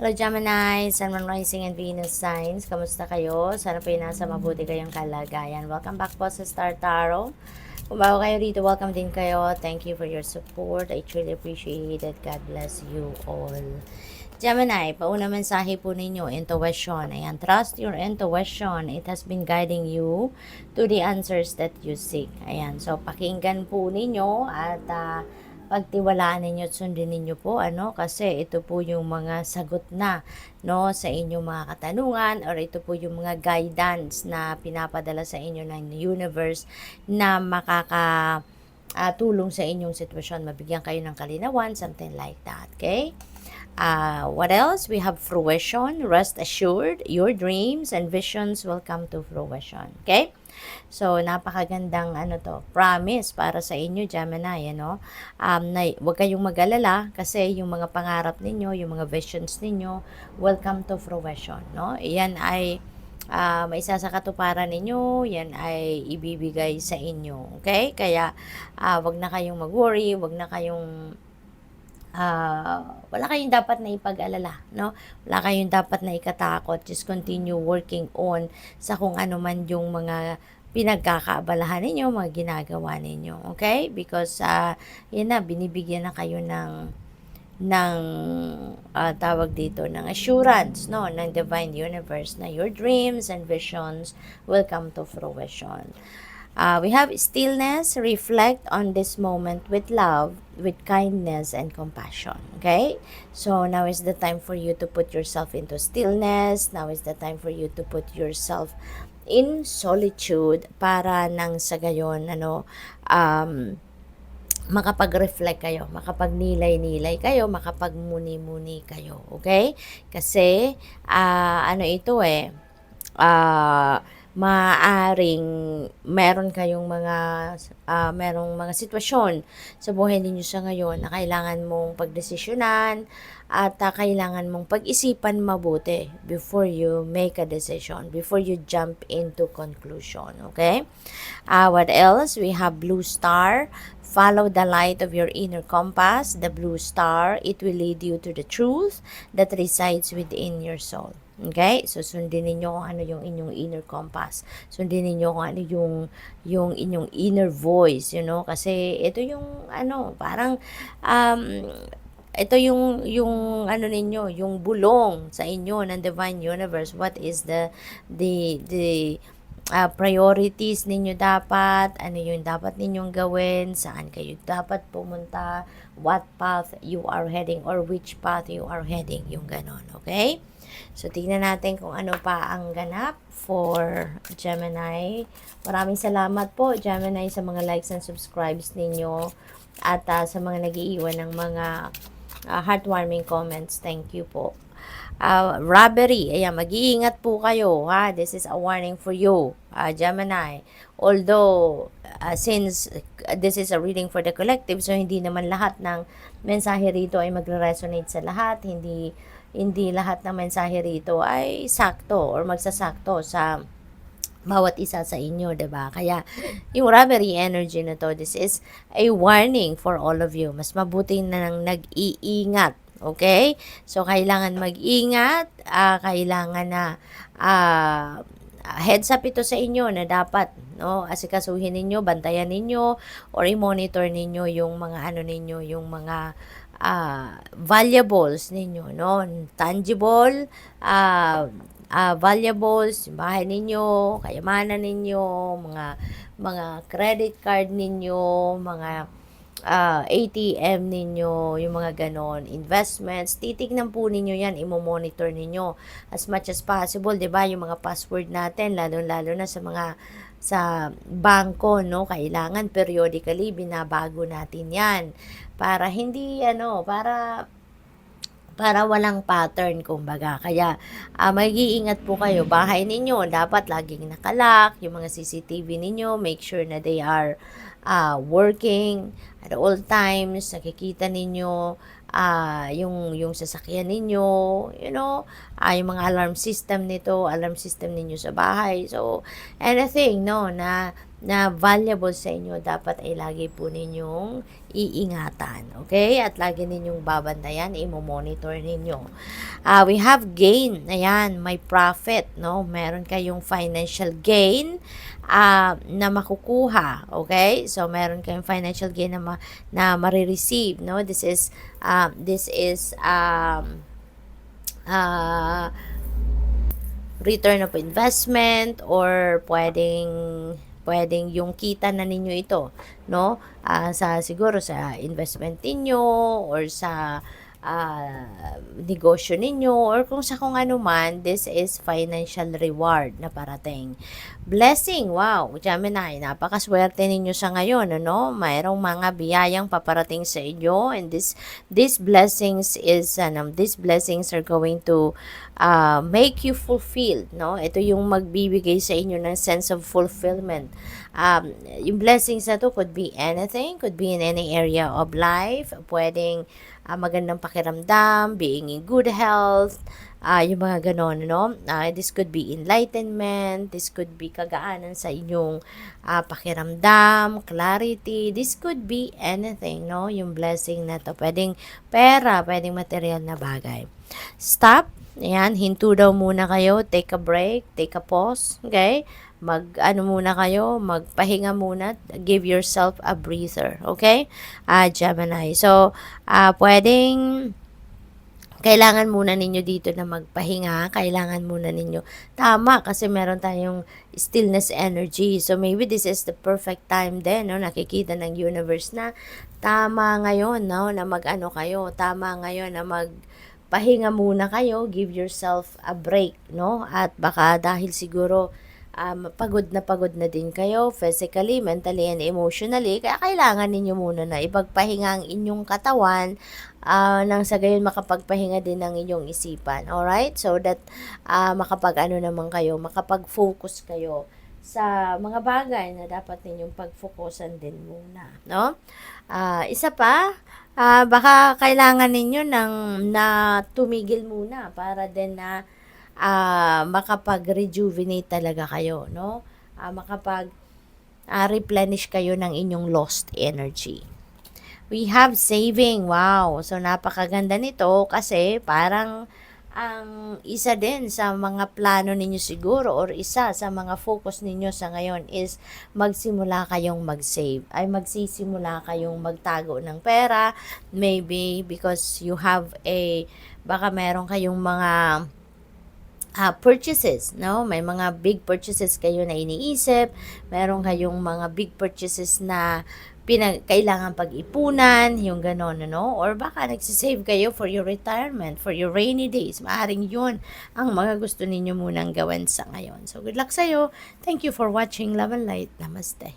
Hello Gemini, Sun, Moon, Rising, and Venus signs. Kamusta kayo? Sana po yung nasa mabuti kayong kalagayan. Welcome back po sa Star Tarot. Kung bago kayo dito, welcome din kayo. Thank you for your support. I truly appreciate it. God bless you all. Gemini, pauna mensahe po ninyo, intuition. Ayan, trust your intuition. It has been guiding you to the answers that you seek. Ayan, so pakinggan po ninyo at pagtiwalaan ninyo at sundin ninyo po, kasi ito po yung mga sagot na, sa inyong mga katanungan, or ito po yung mga guidance na pinapadala sa inyo ng universe na tulong sa inyong sitwasyon, mabigyan kayo ng kalinawan, something like that, okay? What else? We have fruition. Rest assured, your dreams and visions will come to fruition. Okay? So, napakagandang promise para sa inyo, Gemini, na huwag kayong mag-alala kasi yung mga pangarap ninyo, yung mga visions ninyo will come to fruition, no? Yan ay may isa sa katuparan ninyo, yan ay ibibigay sa inyo. Okay? Kaya, wag na kayong mag-worry, wag na kayong wala kayong dapat na ipag-alala, no? Wala kayong dapat na ikatakot. Just continue working on sa kung ano man yung mga pinagkakaabalahan ninyo, mga ginagawa ninyo. Okay? Because, yan na, binibigyan na kayo ng tawag dito, ng assurance, no? Ng Divine Universe na your dreams and visions will come to fruition. We have stillness, reflect on this moment with love, with kindness and compassion. Okay? So now is the time for you to put yourself into stillness. Now is the time for you to put yourself in solitude para nang sa gayon, makapag-reflect kayo, makapagnilay-nilay kayo, makapagmuni-muni kayo. Okay? Kasi, maaaring meron kayong merong mga sitwasyon sa buhay ninyo sa ngayon na kailangan mong pagdesisyonan at kailangan mong pag-isipan mabuti before you make a decision, before you jump into conclusion, okay? What else? We have blue star. Follow the light of your inner compass, the blue star. It will lead you to the truth that resides within your soul. Okay? So, sundin ninyo kung ano yung inyong inner compass. Sundin ninyo kung ano yung inyong inner voice, kasi ito yung, parang, ito yung ninyo, yung bulong sa inyo ng Divine Universe. What is the priorities ninyo dapat, ano yung dapat ninyong gawin, saan kayo dapat pumunta, what path you are heading, or which path you are heading, yung ganon, okay? So, tingnan natin kung ano pa ang ganap for Gemini. Maraming salamat po, Gemini, sa mga likes and subscribes ninyo at sa mga nag-iiwan ng mga heartwarming comments. Thank you po. Robbery, ayan, mag-iingat po kayo, ha? This is a warning for you, Gemini. Although, since this is a reading for the collective, so hindi naman lahat ng mensahe rito ay magre-resonate sa lahat, hindi lahat ng mensahe rito ay sakto or magsasakto sa bawat isa sa inyo, 'di ba? Kaya yung robbery energy na to, this is a warning for all of you. Mas mabuti na nang nag-iingat, okay? So kailangan mag-ingat, kailangan na heads up ito sa inyo na dapat, asikasuhin ninyo, bantayan ninyo, or i-monitor ninyo yung mga yung mga valuables ninyo, tangible, valuables, yung bahay ninyo, kayamanan ninyo, mga credit card ninyo, mga ATM ninyo, yung mga ganon, investments, titignan po ninyo yan, imo-monitor ninyo as much as possible, 'di ba? Yung mga password natin, lalo na sa bangko, kailangan periodically binabago natin yan para hindi para walang pattern, kumbaga. Kaya, mag-iingat po kayo. Bahay ninyo, dapat laging nakalock. Yung mga CCTV ninyo, make sure na they are working at all times. Nakikita ninyo yung sasakyan ninyo, yung mga alarm system ninyo sa bahay. So, anything, na na valuable sa inyo, dapat ay lagi po ninyong iingatan. Okay? At lagi ninyong babantayan, imo-monitor ninyo. We have gain. Ayan, may profit, no? Meron kayong financial gain na makukuha. Okay? So, meron kayong financial gain na marireceive, no? This is return of investment, or pwedeng yung kita na ninyo ito, no? Siguro sa investment ninyo, or sa negosyo ninyo, or kung ano man, this is financial reward na parating. Blessing, wow, Gemini, napakaswerte ninyo sa ngayon, ano? Mayroong mga biyayang paparating sa inyo, and these blessings are going to make you fulfilled, no? Ito yung magbibigay sa inyo ng sense of fulfillment. Yung blessings na to could be anything, could be in any area of life. Pwedeng magandang pakiramdam, being in good health, yung mga ganon, no? This could be enlightenment, this could be kagaanan sa inyong pakiramdam, clarity, this could be anything, no? Yung blessing na to, pwedeng pera, pwedeng material na bagay. Stop, ayan, hinto daw muna kayo, take a break, take a pause, okay? Muna kayo, magpahinga muna, give yourself a breather, okay? Gemini. So, kailangan muna ninyo dito na magpahinga, kailangan muna ninyo, tama, kasi meron tayong stillness energy, so maybe this is the perfect time din, no? Nakikita ng universe na tama ngayon, no? Na tama ngayon na magpahinga muna kayo, give yourself a break, no? At baka dahil siguro pagod na din kayo physically, mentally, and emotionally, kaya kailangan ninyo muna na ipagpahinga ang inyong katawan, nang sa gayon makapagpahinga din ng inyong isipan. Alright? So that makapag-focus kayo sa mga bagay na dapat ninyong pag-focusan din muna, no? Isa pa, baka kailangan ninyo na tumigil muna para din na makapag-rejuvenate talaga kayo, no? Replenish kayo ng inyong lost energy. We have saving. Wow. So, napakaganda nito kasi parang ang isa din sa mga plano ninyo siguro, or isa sa mga focus ninyo sa ngayon is magsimula kayong mag-save. Magsisimula kayong magtago ng pera. Maybe because you have baka meron kayong mga purchases, no? May mga big purchases kayo na iniisip, meron kayong mga big purchases na kailangan pag-ipunan, yung ganon, no? Or baka nagsisave kayo for your retirement, for your rainy days. Maaring yun ang mga gusto ninyo munang gawin sa ngayon. So, good luck sa'yo. Thank you for watching Love and Light. Namaste.